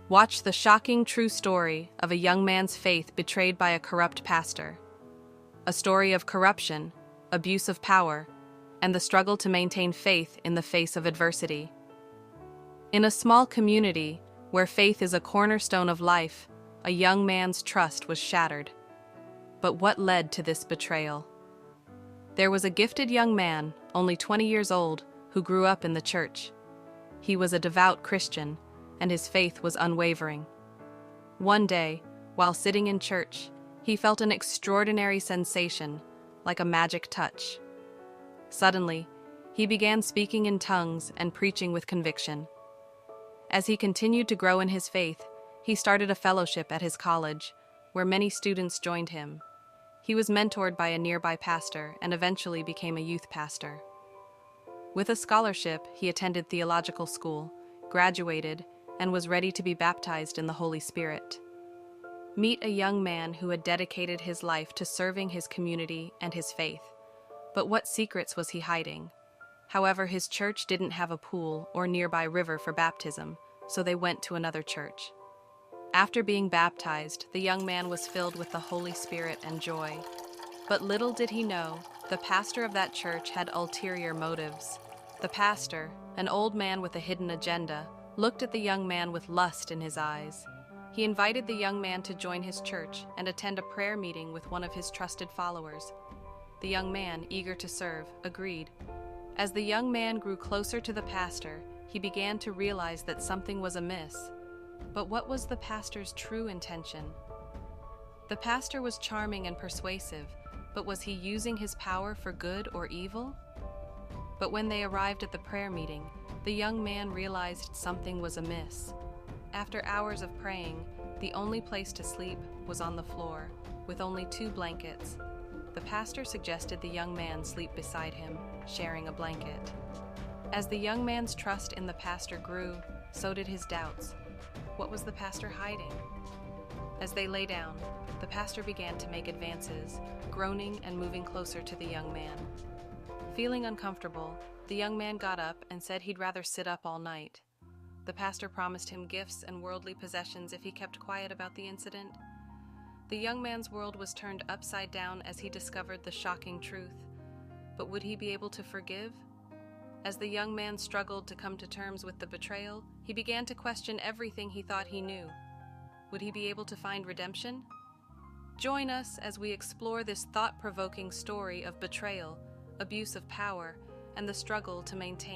Watch the shocking true story of a young man's faith betrayed by a corrupt pastor. A story of corruption, abuse of power, and the struggle to maintain faith in the face of adversity. In a small community where faith is a cornerstone of life, a young man's trust was shattered. But what led to this betrayal? There was a gifted young man, only 20 years old, who grew up in the church. He was a devout Christian, and his faith was unwavering. One day, while sitting in church, he felt an extraordinary sensation, like a magic touch. Suddenly, he began speaking in tongues and preaching with conviction. As he continued to grow in his faith, he started a fellowship at his college, where many students joined him. He was mentored by a nearby pastor and eventually became a youth pastor. With a scholarship, he attended theological school, graduated, and was ready to be baptized in the Holy Spirit. Meet a young man who had dedicated his life to serving his community and his faith. But what secrets was he hiding? However, his church didn't have a pool or nearby river for baptism, so they went to another church. After being baptized, the young man was filled with the Holy Spirit and joy. But little did he know, the pastor of that church had ulterior motives. The pastor, an old man with a hidden agenda, looked at the young man with lust in his eyes. He invited the young man to join his church and attend a prayer meeting with one of his trusted followers. The young man, eager to serve, agreed. As the young man grew closer to the pastor, he began to realize that something was amiss. But what was the pastor's true intention? The pastor was charming and persuasive, but was he using his power for good or evil? But when they arrived at the prayer meeting, the young man realized something was amiss. After hours of praying, the only place to sleep was on the floor, with only 2 blankets. The pastor suggested the young man sleep beside him, sharing a blanket. As the young man's trust in the pastor grew, so did his doubts. What was the pastor hiding? As they lay down, the pastor began to make advances, groaning and moving closer to the young man. Feeling uncomfortable, the young man got up and said he'd rather sit up all night. The pastor promised him gifts and worldly possessions if he kept quiet about the incident. The young man's world was turned upside down as he discovered the shocking truth. But would he be able to forgive? As the young man struggled to come to terms with the betrayal, he began to question everything he thought he knew. Would he be able to find redemption? Join us as we explore this thought-provoking story of betrayal, abuse of power, and the struggle to maintain